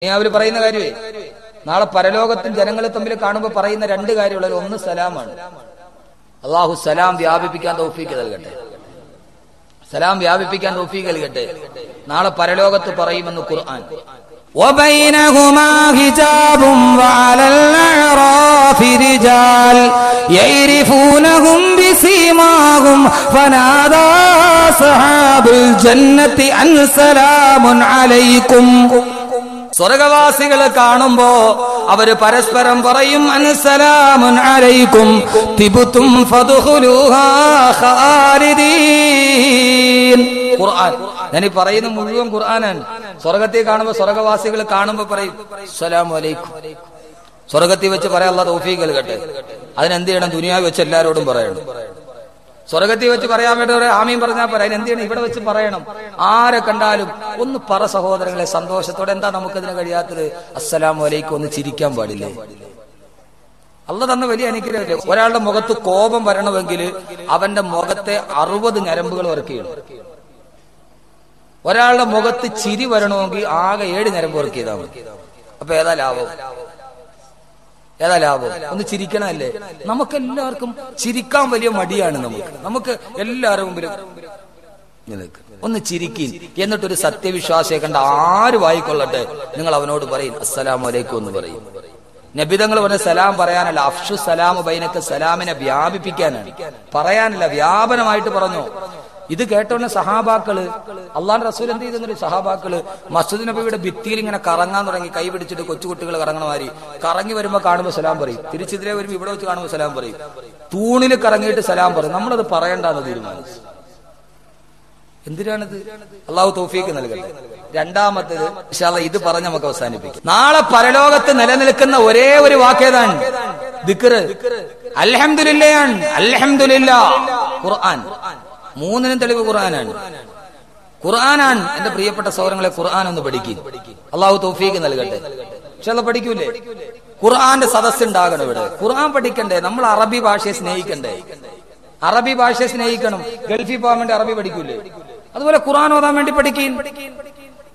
അവര് പറയുന്ന കാര്യമേ നാളെ പരലോകത്തിൽ ജനങ്ങളെ തമ്മിൽ കാണുമ്പോൾ പറയുന്ന രണ്ട് കാര്യമുള്ളത്. ഒന്ന് സലാമാണ്. അള്ളാഹു സലാം വ്യാപിപ്പിക്കാൻ തൗഫീഖ് നൽകട്ടെ, സലാം വ്യാപിപ്പിക്കാൻ തൗഫീഖ് നൽകട്ടെ. നാളെ പരലോകത്ത് പറയുമെന്ന് ഖുർആൻ. وبينهما حجاب وعلى الأعراف رجال يعرفونهم بسيماهم فنادى أصحاب الجنة أن سلام عليكم. സ്വർഗവാസികളെ കാണുമ്പോ അവര് പരസ്പരം പറയും അൻസലാമുൻ അലൈക്കും തിബ്തും ഫദ്ഖുലൂഹാ ഖാലിദീൻ. ഖുർആൻ ഞാൻ ഈ പറയുന്ന മുഴുവൻ ഖുർആനാണ്. സ്വർഗത്തെ കാണുമ്പോ സ്വർഗവാസികൾ കാണുമ്പോ പറയും അസ്സലാമു അലൈക്കും. സ്വർഗത്തിൽ വെച്ച് പറയാൻ അല്ലാഹു തൗഫീഖ് നൽകട്ടെ. അതിനെന്ത് ചെയ്യണം? ദുനിയാവിൽ വെച്ച് എല്ലാവരോടും പറയണം. സ്വർഗത്തിൽ വെച്ച് പറയാൻ വേണ്ടി ആമീൻ പറഞ്ഞാൽ പറയാം. അതിനെന്ത് ചെയ്യണം? ഇവിടെ വെച്ച് പറയണം. ആരെ കണ്ടാലും ഒന്ന് പറ സഹോദരങ്ങളെ, സന്തോഷത്തോടെ. എന്താ നമുക്കതിന് കഴിയാത്തത്? അസ്സലാമു അലൈക്കും ഒന്ന് ചിരിക്കാൻ പാടില്ലേ? അല്ലാഹു തന്ന വലിയ അനുഗ്രഹമല്ലേ. ഒരാളുടെ മുഖത്ത് കോപം വരണമെങ്കിൽ അവന്റെ മുഖത്തെ 60 ഞരമ്പുകൾ വർക്ക് ചെയ്യണം. ഒരാളുടെ മുഖത്ത് ചിരി വരണമെങ്കിൽ ആകെ 7 ഞരമ്പ് വർക്ക് ചെയ്താൽ മതി. അപ്പൊ ഏതാ ലാഭം? ഏതാ ലാഭം? ഒന്ന് ചിരിക്കണമല്ലേ? നമുക്കെല്ലാവർക്കും ചിരിക്കാൻ വലിയ മടിയാണ്. നമുക്ക് എല്ലാവരും മുമ്പിലും ഒന്ന് ചിരിക്കും. എന്നിട്ടൊരു സത്യവിശ്വാസിയെ കണ്ട ആര് വായിക്കൊള്ളട്ടെ, നിങ്ങൾ അവനോട് പറയും അസ്സലാമു അലൈക്കും എന്ന് പറയും. നബിതങ്ങൾ പറഞ്ഞ സലാം പറയാനല്ല, അഫ്ഷു സലാമു ബൈനക, സലാമിനെ വ്യാപിപ്പിക്കാനാണ്, പറയാനല്ല, വ്യാപനമായിട്ട് പറഞ്ഞു. ഇത് കേട്ടോണ്ട് സഹാബാക്കള്, അള്ളാഹുവിന്റെ റസൂൽ എന്ത് ചെയ്തെന്നൊരു സഹാബാക്കള് മസ്ജിദ് നബവിയുടെ ഭിത്തിയിൽ ഇങ്ങനെ കറങ്ങാൻ തുടങ്ങി. കൈ പിടിച്ചിട്ട് കൊച്ചുകുട്ടികൾ കറങ്ങണ മാതിരി കറങ്ങി വരുമ്പോ കാണുമ്പോ സലാം പറയും. തിരിച്ചെതിരെ വരുമ്പോ ഇവിടെ വെച്ച് കാണുമ്പോ സലാം പറയും. തൂണിൽ കറങ്ങിയിട്ട് സലാം പറയും. നമ്മളത് പറയണ്ടെന്ന് തീരുമാനിച്ചു. എന്തിനാണിത്? അള്ളാഹു തൗഫീഖ് നൽകട്ടെ. രണ്ടാമത്തേത് ഇൻഷാ അല്ലാഹ് ഇത് പറഞ്ഞ് നമുക്ക് അവസാനിപ്പിക്കും. നാളെ പരലോകത്ത് നിലനിൽക്കുന്ന ഒരേ ഒരു വാക്കേതാണ് ദിക്റ്. അൽഹംദുലില്ലാഹ്. അൽഹംദുലില്ലാഹ്. ഖുർആൻ. മൂന്നിനും തെളിവ് ഖുർആനാണ്. ഖുർആനാണ്. എന്റെ പ്രിയപ്പെട്ട സഹോദരങ്ങളെ, ഖുർആൻ ഒന്ന് പഠിക്കും. അള്ളാഹു തൗഫീഖ് നൽകട്ടെ. പക്ഷെ അത് പഠിക്കൂലേ? ഖുർആന്റെ സദസ്സ് ഉണ്ടാകണം ഇവിടെ. ഖുർആൻ പഠിക്കണ്ടേ? നമ്മൾ അറബി ഭാഷയെ സ്നേഹിക്കണ്ടേ? അറബി ഭാഷയെ സ്നേഹിക്കണം. ഗൾഫിൽ പോകാൻ വേണ്ടി അറബി പഠിക്കൂലേ? അതുപോലെ ഖുർആൻ ഓതാൻ വേണ്ടി പഠിക്കും.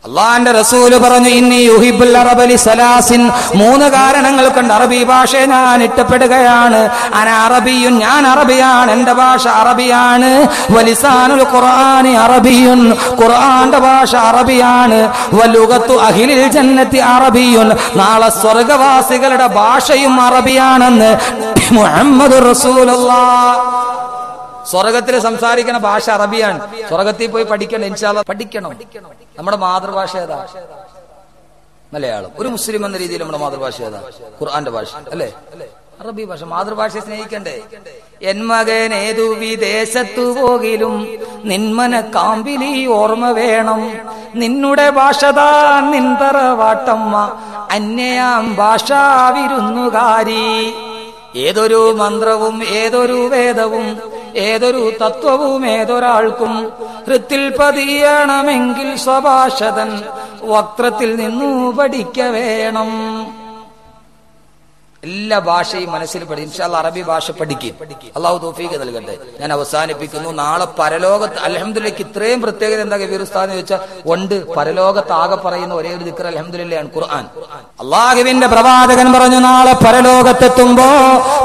അള്ളാന്റെ റസൂല് പറഞ്ഞു, ഇന്നി യുഹിബ്ബുൽ അറബ ലിസലാസിൻ. 3 കാരണങ്ങൾ കൊണ്ട് അറബി ഭാഷയെ ഞാൻ ഇഷ്ടപ്പെടുകയാണ്. അന അറബിയുൻ, ഞാൻ അറബിയാണ്, എന്റെ ഭാഷ അറബിയാണ്. വലിസാനുൽ ഖുർആനി അറബിയുൻ, ഖുർആന്റെ ഭാഷ അറബിയാണ്. വലുഗത്തു അഹ്ലിൽ ജന്നത്തി അറബിയുൻ, നാളെ സ്വർഗവാസികളുടെ ഭാഷയും അറബിയാണെന്ന് മുഹമ്മദുർ റസൂലുള്ളാഹ്. സ്വർഗത്തിൽ സംസാരിക്കുന്ന ഭാഷ അറബിയാണ്. സ്വർഗത്തിൽ പോയി പഠിക്കണം. ഇൻഷാ അല്ലാഹ് പഠിക്കണം. നമ്മുടെ മാതൃഭാഷ ഏതാ? മലയാളം. ഒരു മുസ്ലിം എന്ന രീതിയിൽ നമ്മുടെ മാതൃഭാഷ ഏതാ? ഖുർആന്റെ ഭാഷ അല്ലേ? അറബി ഭാഷ. മാതൃഭാഷയെ സ്നേഹിക്കണ്ടേ? എൻ മകൻ ഏതു വിദേശത്തു പോകിലും നിന്മന കാമ്പിലി ഓർമ്മ വേണം. നിന്നുടെ ഭാഷതാ നിന്തറവാട്ടമ്മ, അന്യയാം ഭാഷാവിരുന്നുകാരി. ഏതൊരു മന്ത്രവും ഏതൊരു വേദവും ഏതൊരു തത്വവും ഏതൊരാൾക്കും ഹൃത്തിൽ പതിയണമെങ്കിൽ സ്വഭാഷതൻ വക്രത്തിൽ നിന്നു പഠിക്ക വേണം. എല്ലാ ഭാഷയും മനസ്സിൽ പഠിക്കും. ഇൻഷാ അല്ലാഹ് അറബി ഭാഷ പഠിക്കും. അള്ളാഹു തൗഫീഖ് നൽകട്ടെ. ഞാൻ അവസാനിപ്പിക്കുന്നു. നാളെ പരലോകത്ത് അൽഹംദുലില്ലാഹ് ഇത്രയും പ്രത്യേകത എന്താ കബീറുസ്താദ് എന്ന് ചോദിച്ചാൽ ഉണ്ട്. പരലോകത്ത് ആകെ പറയുന്ന ഒരേ ഒരു ദിക്ർ അൽഹംദുലില്ലാഹ് ഖുർആൻ. അള്ളാഹുവിന്റെ പ്രവാചകൻ പറഞ്ഞു, നാളെ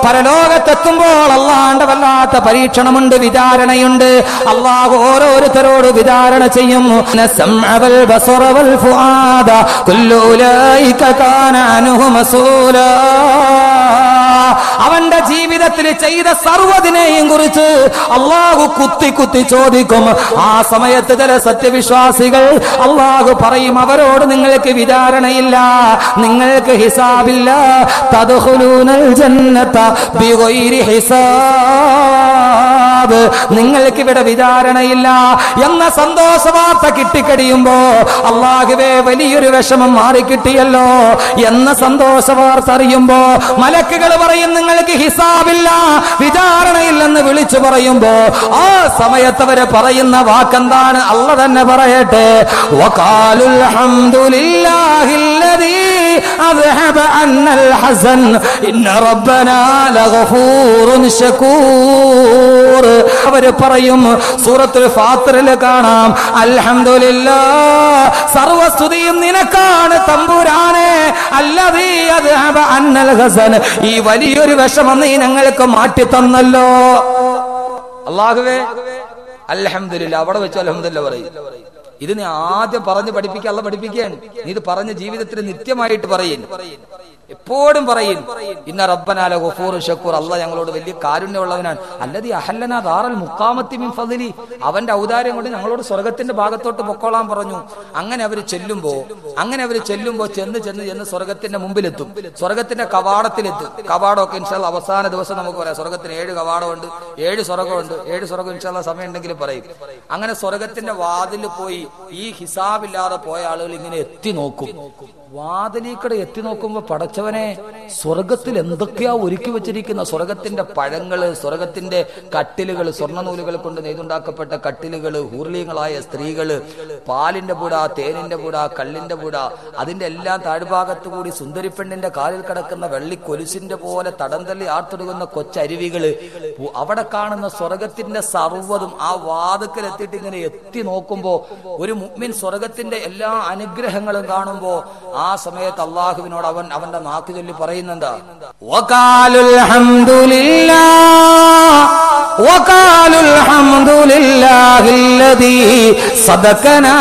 പരലോകത്തെത്തുമ്പോൾ അള്ളാന്റെ വല്ലാത്ത പരീക്ഷണമുണ്ട്, വിചാരണയുണ്ട്. അള്ളാഹു ഓരോരുത്തരോട് വിചാരണ ചെയ്യും. അവന്റെ ജീവിതത്തിൽ ചെയ്ത സർവ്വതിനെയും കുറിച്ച് അള്ളാഹു കുത്തി കുത്തി ചോദിക്കും. ആ സമയത്ത് ചില സത്യവിശ്വാസികൾ അള്ളാഹു പറയും, അവരോട് നിങ്ങൾക്ക് വിചാരണയില്ല, നിങ്ങൾക്ക് ഹിസാബില്ല. തദ്ഖുലൂനൽ ജന്നത ബിഗൈരി ഹിസാബ്, നിങ്ങൾക്ക് ഇവിടെ വിചാരണയില്ല എന്ന സന്തോഷ വാർത്ത കിട്ടിക്കഴിയുമ്പോ അള്ളാഹുവേ വലിയൊരു വിഷമം മാറിക്കിട്ടിയല്ലോ എന്ന സന്തോഷ വാർത്ത അറിയുമ്പോ മലക്കുകൾ പറയും, നിങ്ങൾക്ക് ഹിസാബില്ല, വിചാരണയില്ലെന്ന് വിളിച്ചു പറയുമ്പോ ആ സമയത്ത് അവര് പറയുന്ന വാക്കെന്താണ്? അള്ളാഹ് തന്നെ പറയട്ടെ, വഖാലുൽ ഹംദുലില്ലാഹില്ലദീ അദ്ഹബ അന്നൽ ഹസൻ ഇന്ന റബ്ബനാ ലഗഫൂറുൻ ശകൂർ. അവര് പറയും, സൂറത്തുൽ ഫാത്തിറിൽ കാണാം, അൽഹംദുലില്ലാഹ്, സർവസ്തുതിയും നിനക്കാണ് തമ്പുരാനെ, അല്ലദീ അദ്ഹബ അന്നൽ ഹസൻ, ഈ വലിയൊരു വിഷമം നീ ഞങ്ങൾക്ക് മാറ്റി തന്നല്ലോ. അല്ലാഹുവേ അൽഹംദുലില്ലാഹ്. അവിടെ വെച്ച് അൽഹംദുലില്ലാഹ് പറയും. ഇത് നീ ആദ്യം പറഞ്ഞ് പഠിപ്പിക്കുക, അല്ല പഠിപ്പിക്കാൻ. നീ ഇത് പറഞ്ഞ ജീവിതത്തിൽ നിത്യമായിട്ട് പറയും, എപ്പോഴും പറയും, ഇന്ന റബ്ബനാ ലഗഫൂറുൻ ശകൂർ, അല്ലാഹ് ഞങ്ങളോട് വലിയ കാരുണ്യമുള്ളവനാണ്. അല്ലദീ അഹല്ലനാ ദാറൽ മുഖാമത്തി മിൻ ഫദ്ലി, അവന്റെ ഔദാര്യം കൊണ്ട് ഞങ്ങളോട് സ്വർഗത്തിന്റെ ഭാഗത്തോട്ട് പൊക്കോളാൻ പറഞ്ഞു. അങ്ങനെ അവർ ചെല്ലുമ്പോ ചെന്ന് സ്വർഗത്തിന്റെ മുമ്പിലെത്തും, സ്വർഗത്തിന്റെ കവാടത്തിലെത്തും. കവാടമൊക്കെ ഇൻഷാല്ലാഹ് അവസാന ദിവസം നമുക്ക് പറയാം. സ്വർഗത്തിന് 7 കവാടമുണ്ട്, 7 സ്വർഗമുണ്ട്. 7 സ്വർഗം ഇൻഷാല്ലാഹ് സമയം ഉണ്ടെങ്കിൽ പറയും. അങ്ങനെ സ്വർഗത്തിന്റെ വാതിൽ പോയി ഈ ഹിസാബില്ലാതെ പോയ ആളുകൾ ഇങ്ങനെ എത്തി നോക്കും. വാതിലിക്കടെ എത്തി നോക്കുമ്പോ പടച്ചവനെ, സ്വർഗത്തിൽ എന്തൊക്കെയാ ഒരുക്കി വെച്ചിരിക്കുന്ന, സ്വർഗത്തിന്റെ പഴങ്ങള്, സ്വർഗത്തിന്റെ കട്ടിലുകൾ, സ്വർണ്ണനൂലുകൾ കൊണ്ട് നെയ്തുണ്ടാക്കപ്പെട്ട കട്ടിലുകള്, ഹൂർലീങ്ങളായ സ്ത്രീകള്, പാലിന്റെ പൂട, തേനിന്റെ പൂട, കള്ളിന്റെ പൂട, അതിന്റെ എല്ലാം താഴ്ഭാഗത്തു കൂടി സുന്ദരിപ്പെണ്ണിന്റെ കാലിൽ കിടക്കുന്ന വെള്ളിക്കൊലുസിന്റെ പോലെ തടം തള്ളി ആർത്തൊടുകുന്ന കൊച്ചരുവികള്, അവിടെ കാണുന്ന സ്വർഗത്തിന്റെ സർവ്വതും ആ വാതുക്കലെത്തിയിട്ട് ഇങ്ങനെ എത്തി നോക്കുമ്പോ ഒരു മുഅ്മിൻ സ്വർഗത്തിന്റെ എല്ലാ അനുഗ്രഹങ്ങളും കാണുമ്പോ ആ സമയത്ത് അല്ലാഹുവിനോട് അവന്റെ നാക്ക് ചൊല്ലി പറയുന്നെന്താ, വഖാലുൽ ഹംദുലില്ലാഹില്ലദീ സദഖനാ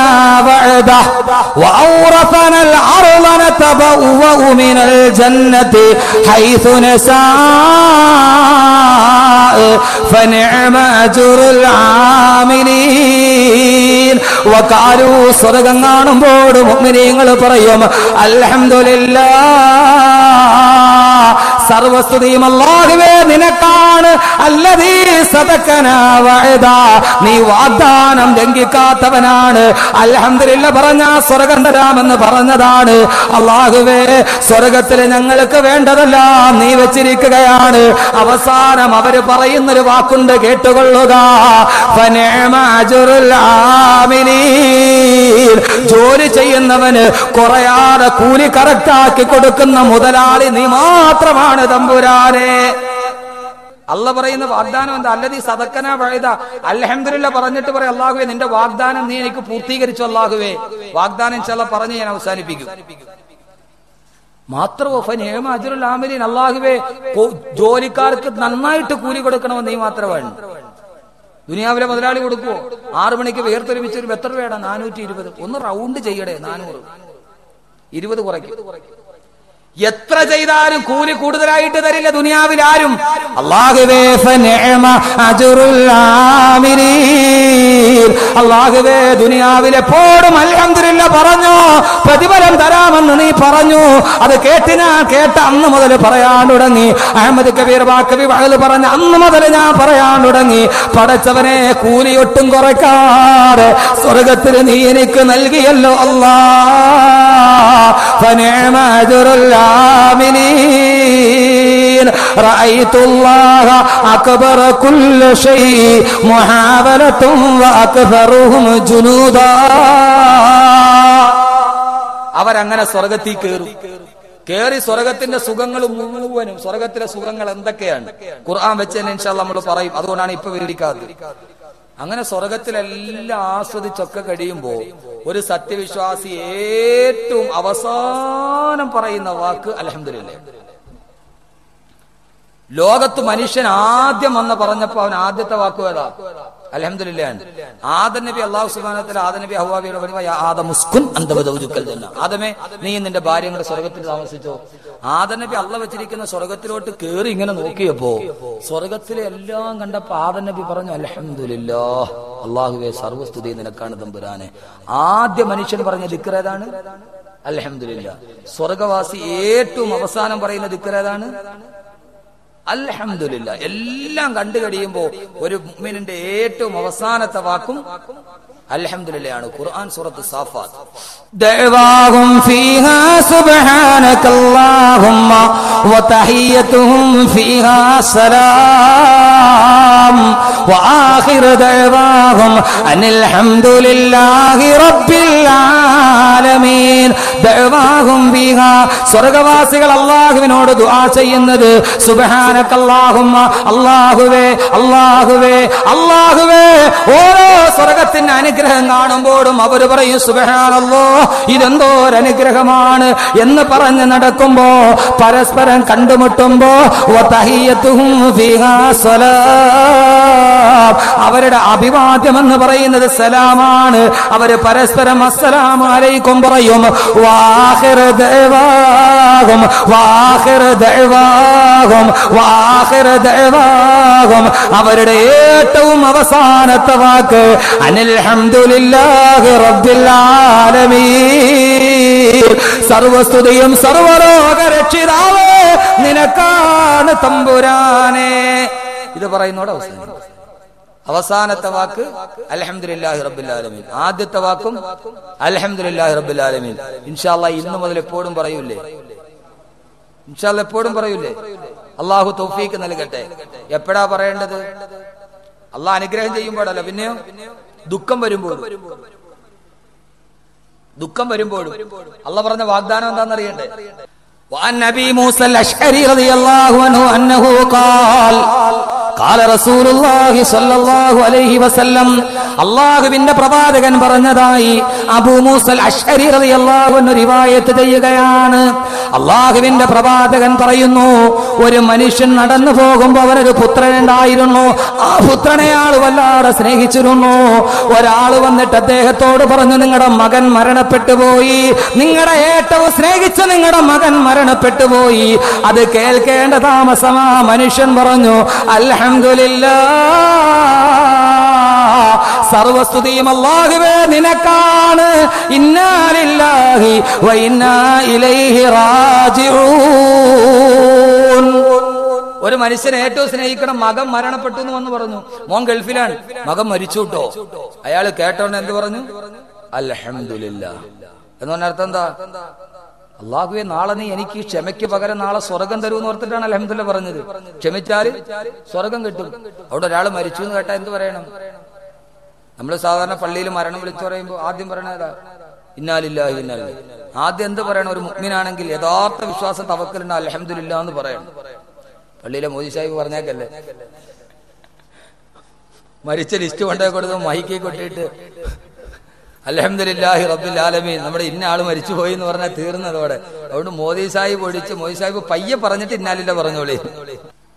വഅദഹു വഔറഫനൽ അർള നതബവ്വഉ മിനൽ ജന്നതി ഹൈസു നസാ ഫനിഅമ അജ്റുൽ ആമിലീൻ. വഖാലു, സ്വർഗ്ഗം കാണുമ്പോൾ മുഅ്മിനീങ്ങൾ പറയും, അൽഹംദുലില്ലാഹ്, സർവസ്തുതിയും അല്ലാഹുവേ നിനക്കാണ്. അല്ലദീ സദഖനാ വഅദാ, നീ വാഗ്ദാനം ലംഘിക്കാത്തവനാണ്. അൽഹംദുലില്ലാഹ് പറഞ്ഞ സ്വർഗ്ഗം തരാമെന്ന് പറഞ്ഞതാണ്. അല്ലാഹുവേ, സ്വർഗ്ഗത്തിൽ ഞങ്ങൾക്ക് വേണ്ടതെല്ലാം നീ വെച്ചിരിക്കുകയാണ്. അവസാനം അവര് പറയുന്നൊരു വാക്കുണ്ട്, കേട്ടുകൊള്ളുക, ഫനിഅമ അജ്റുൽ ആമിലീൻ. ജോലി ചെയ്യുന്നവന് കുറയാതെ കൂലി കറക്റ്റാക്കി കൊടുക്കുന്ന മുതലാളി നീ മാത്രമാണ് തമ്പുരാനെ. അല്ലാഹ് പറയുന്ന വാഗ്ദാനം എന്താ? അല്ലദീ സദഖനാ വഅദ. അൽഹംദുലില്ലാഹ് പറഞ്ഞിട്ട് പറയും, അല്ലാഹുവേ നിന്റെ വാഗ്ദാനം നീ എനിക്ക് പൂർത്തീകരിച്ചു. അല്ലാഹുവേ, വാഗ്ദാനം ഇൻഷാല്ലാഹ് പറഞ്ഞ് ഞാൻ അവസാനിപ്പിക്കും. മാത്രമോ ഫനിഅമ അജ്റുൽ ആമിലീൻ, അല്ലാഹുവേ ജോലിക്കാർക്ക് നന്നായിട്ട് കൂലി കൊടുക്കണമെന്ന് നീ മാത്രമാണ്. ദുനിയാവിലെ മുതലാളി കൊടുക്കുവോ? 6 മണിക്ക് വേർത്തൊരുമിച്ച് ഒരു എത്ര രൂപയാണ്? 420. ഒന്ന് റൗണ്ട് ചെയ്യടേ, 400, 20 കുറയ്ക്കും. എത്ര ചെയ്താലും കൂലി കൂടുതലായിട്ട് തരില്ല ദുനിയാവിൽ ആരും. അല്ലാഹുവേ ഫനിഅമ അജ്റുൽ ആമിലീൻ, അല്ലാഹുവേ ദുനിയാവിൽ എപ്പോഴും അൽഹംദുലില്ലാഹ് പറഞ്ഞു പ്രതിഫലം തരാമെന്ന് നീ പറഞ്ഞു. അത് കേട്ട അന്ന് മുതൽ പറയാൻ തുടങ്ങി. അഹമ്മദ് കബീർ ബാക്കവി വഅദ് പറഞ്ഞ അന്ന് മുതൽ ഞാൻ പറയാൻ തുടങ്ങി, പടച്ചവനെ കൂലി ഒട്ടും കുറയ്ക്കാതെ സ്വർഗത്തിൽ നീ എനിക്ക് നൽകിയല്ലോ അല്ലാഹ്. ഫനിഅമ അജ്റുൽ ആമിലീൻ. റഅയ്തുല്ലാഹ അക്ബറ കുല്ല ശൈഇ മുഹാവലതും വഅക്ഫറുഹും ജുനൂദാ. അവരങ്ങനെ സ്വർഗത്തിൽ കേറി സ്വർഗത്തിന്റെ സുഖങ്ങൾ മുഴുവനും, സ്വർഗത്തിലെ സുഖങ്ങൾ എന്തൊക്കെയാണ് ഖുർആൻ വെച്ച് തന്നെ ഇൻഷാല്ലാഹ് നമ്മൾ പറയും. അതുകൊണ്ടാണ് ഇപ്പൊ വിവരിക്കാത്തത്. അങ്ങനെ സ്വർഗത്തിലെല്ലാം ആസ്വദിച്ചൊക്കെ കഴിയുമ്പോ ഒരു സത്യവിശ്വാസി ഏറ്റവും അവസാനം പറയുന്ന വാക്ക് അൽഹംദുലില്ലാഹ്. ലോകത്ത് മനുഷ്യൻ ആദ്യം വന്ന് പറഞ്ഞപ്പോ അവൻ ആദ്യത്തെ വാക്ക് ഏതാ? അൽഹംദുലില്ലാഹ്. ആദം നബി അല്ലാഹു സുബ്ഹാനഹു വ തആല ആദം നബി ഹവ്വാവിയോട് പറഞ്ഞു, യാ ആദം ഉസ്കുൻ അൻത വസൗജുക്കൽ ജന്ന. ആദമേ, നീ നിന്റെ ഭാര്യയും കൂടെ സ്വർഗത്തിൽ താമസിച്ചോ. ആദം നബി അല്ലാഹ് വെച്ചിരിക്കുന്ന സ്വർഗത്തിലോട്ട് കേറി ഇങ്ങനെ നോക്കിയപ്പോ സ്വർഗത്തിലെ എല്ലാം കണ്ടപ്പോ ആദം നബി പറഞ്ഞു, അൽഹംദുലില്ലാഹ്, അല്ലാഹുവേ സർവ്വസ്തുതി നിനക്കാണ് തമ്പുരാനെ. ആദ്യ മനുഷ്യൻ പറഞ്ഞ ദിക്ർ ഏതാണ്? അൽഹംദുലില്ലാഹ്. സ്വർഗവാസി ഏറ്റവും അവസാനം പറയുന്ന ദിക്ർ ഏതാണ്? അൽഹംദുലില്ലാഹ്. എല്ലാം കണ്ടു കഴിയുമ്പോ ഒരു മുഅ്മിനിന്റെ ഏറ്റവും അവസാനത്തെ വാക്കും അൽഹംദുലില്ലാഹ് ആണ്. ഖുർആൻ സൂറത്ത് സാഫാത്ത്, ദഅവാഹും ഫീഹാ സുബ്ഹാനകല്ലാഹുമ്മ വതഹിയ്യതുഹും ഫീഹാ സലാം വആഖിറു ദഅവാഹും അനിൽ ഹംദുലില്ലാഹി റബ്ബിൽ ആലമീൻ. ദഅവാഹും ഫീഹാ, സ്വർഗ്ഗവാസികൾ അല്ലാഹുവിനോട് ദുആ ചെയ്യുന്നത് സുബ്ഹാനകല്ലാഹുമ്മ, അല്ലാഹുവേ അല്ലാഹുവേ അല്ലാഹുവേ. ഓരോ സ്വർഗ്ഗത്തിന്റെ അനുഗ്രഹം കാണുമ്പോഴും അവർ പറയും സുബ്ഹാനല്ലാഹ്, ഇതെന്തോ ഒരു അനുഗ്രഹമാണ് എന്ന് പറഞ്ഞ് നടക്കുമ്പോ പരസ്പരം കണ്ടുമുട്ടുമ്പോ വതഹിയ്യതുഹും ഫീഹാ സലാം, അവരുടെ അഭിവാദ്യം എന്ന് പറയുന്നത് സലാമാണ്. അവര് പരസ്പരം അസ്സലാമു അലൈക്കും പറയും. വാഖിറു ദഅവാഹും വാഖിറു ദഅവാഹും വാഖിറു ദഅവാഹും, അവരുടെ ഏറ്റവും അവസാനത്തെ വാക്ക് അനിൽ ഹംദുലില്ലാഹി റബ്ബിൽ ആലമീൻ. സർവസ്തുതിയും സർവലോക രക്ഷിതാവേ നിനക്കാണ് തമ്പുരാനെ. ഇത് പറയുന്നോട് അവസാനത്തെ വാക്ക് അൽഹംദുലില്ലാഹി റബ്ബിൽ ആലമീൻ. ആദ്യത്തെ വാക്കും അൽഹംദുലില്ലാഹി റബ്ബിൽ ആലമീൻ. ഇൻഷാ അല്ലാഹ് ഇന്നു മുതൽ എപ്പോഴും പറയൂലേ? ഇൻഷാ അല്ലാഹ് എപ്പോഴും പറയൂലേ? അള്ളാഹു തൗഫീക്ക് നൽകട്ടെ. എപ്പോഴാ പറയേണ്ടത്? അള്ളാഹ് അനുഗ്രഹം ചെയ്യുമ്പോഴല്ല, പിന്നെയോ ദുഃഖം വരുമ്പോഴും. ദുഃഖം വരുമ്പോഴും അള്ളാഹ് പറഞ്ഞ വാഗ്ദാനം എന്താണെന്നറിയണ്ടേ? وعن أبي موسى الأشعري رضي الله عنه أنه قال رسول الله صلى الله عليه وسلم, അല്ലാഹുവിന്റെ പ്രവാചകൻ പറഞ്ഞതായി അബൂ മൂസൽ അശ്അരി റളിയല്ലാഹു അൻഹു റിവായത്ത് ചെയ്യുകയാണ്. അല്ലാഹുവിന്റെ പ്രവാചകൻ പറയുന്നു, ഒരു മനുഷ്യൻ നടന്നു പോകുമ്പോൾ അവനൊരു പുത്രനുണ്ടായിരുന്നു. ആ പുത്രനെ ആൾ വല്ലാതെ സ്നേഹിച്ചിരുന്നു. ഒരാൾ വന്നിട്ട് അദ്ദേഹത്തോട് പറഞ്ഞു, നിങ്ങളുടെ മകൻ മരണപ്പെട്ടു പോയി, നിങ്ങളുടെ ഏറ്റവും സ്നേഹിച്ച നിങ്ങളുടെ മകൻ മരണപ്പെട്ടു പോയി. അത് കേൾക്കേണ്ട താമസമാ. മനുഷ്യൻ പറഞ്ഞു, അൽഹംദുലില്ലാഹ്, സർവസ്തുതിയും അല്ലാഹുവേ നിനക്കാണ്. ഇന്നാ ലില്ലാഹി വ ഇന്നാ ഇലൈഹി റാജിഊൻ. ഒരു മനുഷ്യനെ ഏറ്റവും സ്നേഹിക്കണം മകൻ മരണപ്പെട്ടു എന്ന് വന്ന് പറഞ്ഞു. മോൻ ഗൾഫിലാണ്, മകൻ മരിച്ചു കേട്ടോ. അയാൾ കേട്ടോണ്ട് എന്ത് പറഞ്ഞു? അൽഹംദുലില്ലാഹ് എന്ന് പറഞ്ഞ അർത്ഥം എന്താ? അല്ലാഹുവേ, നാളെ നീ എനിക്ക് ക്ഷമയ്ക്ക് പകരം നാളെ സ്വർഗം തരുമെന്ന് ഓർത്തിട്ടാണ് അൽഹംദുലില്ലാഹ് പറഞ്ഞത്. ക്ഷമിച്ചാല് സ്വർഗം കിട്ടും. അവിടെ ഒരാൾ മരിച്ചു എന്ന് കേട്ടാ എന്ത് പറയണം? നമ്മൾ സാധാരണ പള്ളിയിൽ മരണം വിളിച്ചു പറയുമ്പോൾ ആദ്യം പറയണതാ ഇന്നാ ലില്ലാഹി വ ഇന്നാ ഇലൈഹി. ആദ്യം എന്ത് പറയണം? ഒരു മുഅ്മിനാണെങ്കിൽ യഥാർത്ഥ വിശ്വാസം തവക്കലുണ്ട് അൽഹംദുലില്ലാഹ് എന്ന് പറയണം. പള്ളിയിലെ മോദി സാഹിബ് പറഞ്ഞേക്കല്ലേ, മരിച്ച ലിസ്റ്റ് കൊണ്ടേ കൊടുത്ത് മൈക്കി കൊട്ടിയിട്ട് അൽഹംദുലില്ലാഹി റബ്ബിൽ ആലമീൻ, നമ്മുടെ ഇന്ന ആള് മരിച്ചു പോയി എന്ന് പറഞ്ഞാൽ തീർന്നതോടെ. അതുകൊണ്ട് മോദി സാഹിബ് ഒഴിച്ച് മോദി സാഹിബ് പയ്യെ പറഞ്ഞിട്ട് ഇന്നാലില്ല പറഞ്ഞോളി.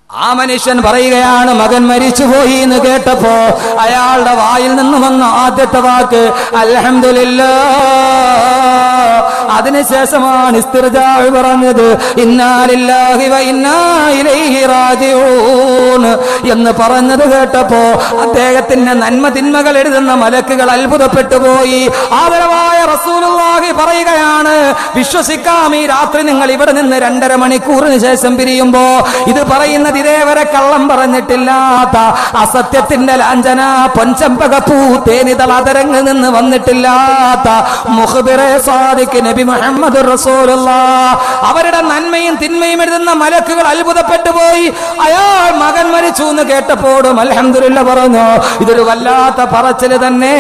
ആ മനുഷ്യൻ പറയുകയാണ്, മകൻ മരിച്ചുപോയി എന്ന് കേട്ടപ്പോ അയാളുടെ വായിൽ നിന്ന് വന്ന ആദ്യത്തെ വാക്ക് അൽഹംദുലില്ലാഹ്. അതിനുശേഷമാണ് ഇസ്തിർജാഅ് പറഞ്ഞത് ഇന്നാ ലില്ലാഹി വ ഇന്നാ ഇലൈഹി റാജിഊൻ എന്ന് പറഞ്ഞത് കേട്ടപ്പോ അദ്ദേഹത്തിന്റെ നന്മ തിന്മകൾ എഴുതുന്ന മലക്കുകൾ അത്ഭുതപ്പെട്ടു പോയി. ആദരവായ റസൂലുള്ളാഹി പറയുകയാണ്, വിശ്വസിക്കാം, ഈ രാത്രി നിങ്ങൾ ഇവിടെ നിന്ന് 2.5 മണിക്കൂറിന് ശേഷം പിരിയുമ്പോ ഇത് പറയുന്നത് ഇതേവരെ കള്ളം പറഞ്ഞിട്ടില്ലാത്ത, അസത്യത്തിന്റെ ലാഞ്ചന പൊൻചമ്പകപ്പൂ തേനിതൾ അതരങ്ങളിൽ നിന്ന് വന്നിട്ടില്ലാത്ത മുഖ്ബിറെ സാദിഖ് നബി മുഹമ്മദ് റസൂലുള്ളാഹ്, അവരുടെ നന്മയും തിന്മയും എഴുതുന്ന മലക്കുകൾ അത്ഭുതപ്പെട്ടു പോയി. അയാൾ മകൻ മരിച്ചു എന്ന് കേട്ടപ്പോഴും അൽഹംദുലില്ലാഹ് പറഞ്ഞു. ഇതൊരു വല്ലാത്ത പറച്ചില് തന്നെ.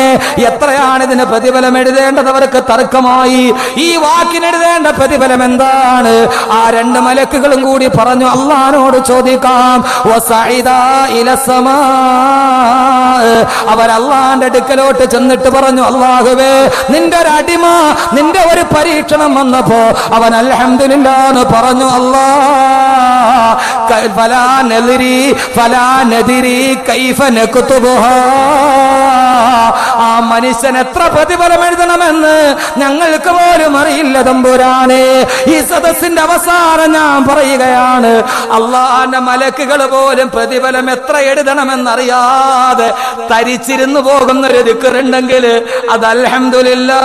എത്രയാണ് ഇതിന് പ്രതിഫലം എഴുതേണ്ടത്? അവർക്ക് തർക്കമായി. ഈ വാക്കിനെഴുതേണ്ട പ്രതിഫലം എന്താണ്? ആ 2 മലക്കുകളും കൂടി പറഞ്ഞു, അല്ലാഹുവോട് ചോദിക്കാം. അവർ അല്ലാഹുവിന്റെ അടുക്കലോട്ട് ചെന്നിട്ട് പറഞ്ഞു, അല്ലാഹുവേ, നിന്റെ ഒരു അടിമ, നിന്റെ ഒരു പരീക്ഷണം വന്നപ്പോ അവൻ അൽഹംദുലില്ലാഹ് എന്ന് പറഞ്ഞു. ആ മനുഷ്യൻ എത്ര പ്രതിഫലം എഴുതണമെന്ന് ഞങ്ങൾക്ക് പോലും അറിയില്ല തമ്പുരാനെ. ഈ സദസ്സിന്റെ അവസാനം ഞാൻ പറയുകയാണ്, അല്ലാഹുവിന്റെ മലക്കുകൾ പോലും പ്രതിഫലം എത്ര എഴുതണമെന്നറിയാതെ തരിച്ചിരുന്നു പോകുന്ന ഒരു ദിക്റുണ്ടെങ്കിൽ അത് അൽഹംദുലില്ലാഹ്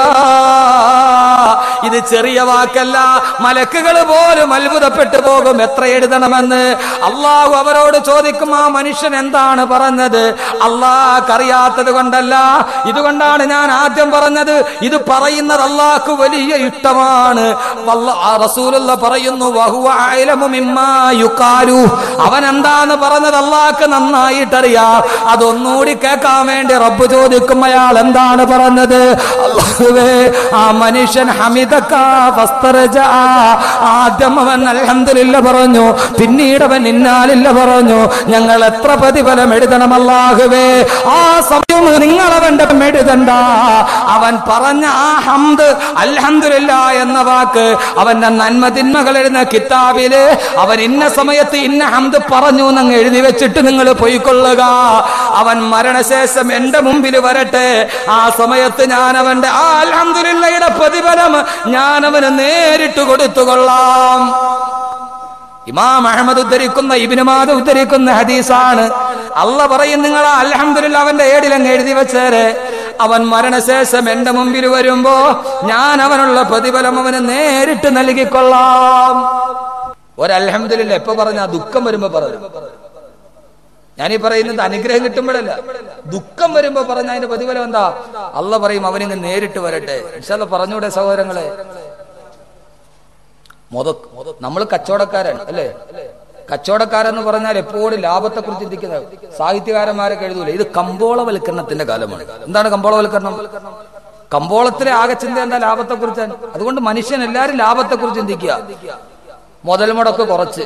ഇത് ചെറിയ വാക്കല്ല, മലക്കുകൾ പോലും അത്ഭുതപ്പെട്ടു പോകും എത്ര എഴുതണമെന്ന്. അള്ളാഹു അവരോട് ചോദിക്കും, ആ മനുഷ്യൻ എന്താണ് പറഞ്ഞത്? അള്ളാഹ്ക്കറിയാത്തത് കൊണ്ടല്ല. ഇതുകൊണ്ടാണ് ഞാൻ ആദ്യം പറഞ്ഞത്, ഇത് പറയുന്നത് അള്ളാഹ്ക്ക് വലിയ ഇഷ്ടമാണ്. റസൂലുള്ള പറയുന്നു, വഹുവ അഅലമു മിമ്മാ യുഖാലു, അവൻ എന്താന്ന് പറഞ്ഞത് അള്ളാഹ്ക്ക് നന്നായിട്ടറിയാം. അതൊന്നുകൂടി കേൾക്കാൻ വേണ്ടി റബ്ബ് ചോദിക്കും, അയാൾ എന്താണ് പറഞ്ഞത്? അല്ലാഹുവേ, ആ മനുഷ്യൻ ഹമിദക ഫസ്തറജ, ആദ്യം അവൻ അൽഹംദുലില്ലാ പറഞ്ഞു, പിന്നീട് അവൻ ഇന്നാലില്ല പറഞ്ഞു. ഞങ്ങൾ എത്ര പ്രതിഫലം എഴുതണം അല്ലാഹുവേ? ആ സമയം നിങ്ങൾ അവന്റെ എഴുതണ്ട. അവൻ പറഞ്ഞ ആ ഹംദ് അൽഹംദുലില്ലാ എന്ന വാക്ക് അവന്റെ നന്മ തിന്മകൾ എഴുതുന്ന കിതാബില് അവൻ ഇന്ന സമയത്ത് ഇന്ന ഹംദ് പറഞ്ഞു എന്നങ്ങ് എഴുതി വെച്ചിട്ട് നിങ്ങൾ പോയിക്കൊള്ളുക. അവൻ മരണശേഷം എന്റെ മുമ്പിൽ വരട്ടെ. ആ സമയത്ത് ഞാൻ അവന്റെ ആ അൽഹംദുലില്ലയുടെ പ്രതിഫലം ഞാൻ അവന് നേരിട്ട് കൊടുത്തുകൊള്ളാം. ഇമാം അഹ്മദ് ഉദ്ധരിക്കുന്ന, ഇബ്നു മാജ ഉദ്ധരിക്കുന്ന ഹദീസാണ്. അല്ലാഹ് പറയും, നിങ്ങൾ ആ അൽഹംദുലില്ലാ അവന്റെ ഏടിലങ്ങ് എഴുതി വെച്ചേരെ. അവൻ മരണശേഷം എന്റെ മുമ്പിൽ വരുമ്പോ ഞാൻ അവനുള്ള പ്രതിഫലം അവന് നേരിട്ട് നൽകിക്കൊള്ളാം. ഒരൽഹംദുലില്ലാ എപ്പോ പറഞ്ഞ? ദുഃഖം വരുമ്പോ പറഞ്ഞു. ഞാനീ പറയുന്നത് അനുഗ്രഹം കിട്ടുമ്പോഴല്ല, ദുഃഖം വരുമ്പോ പറഞ്ഞ അതിന്റെ പ്രതിഫലം എന്താ? അല്ലാഹ് പറയും, അവനിങ്ങ് നേരിട്ട് വരട്ടെ. ഇൻഷാ അല്ലാഹ് പറഞ്ഞൂടെ സഹോദരങ്ങളെ? നമ്മൾ കച്ചവടക്കാരാണ് അല്ലേ? കച്ചവടക്കാരെന്ന് പറഞ്ഞാൽ എപ്പോഴും ലാഭത്തെ കുറിച്ച് ചിന്തിക്കുന്നത്. സാഹിത്യകാരന്മാരൊക്കെ എഴുതൂല, ഇത് കമ്പോളവൽക്കരണത്തിന്റെ കാലമാണ്. എന്താണ് കമ്പോളവൽക്കരണം? കമ്പോളത്തിലെ ആകെ ചിന്ത എന്താ? ലാഭത്തെ കുറിച്ചാണ്. അതുകൊണ്ട് മനുഷ്യൻ എല്ലാവരും ലാഭത്തെ കുറിച്ച് ചിന്തിക്കുക. മുതൽ മുടക്ക് കുറച്ച്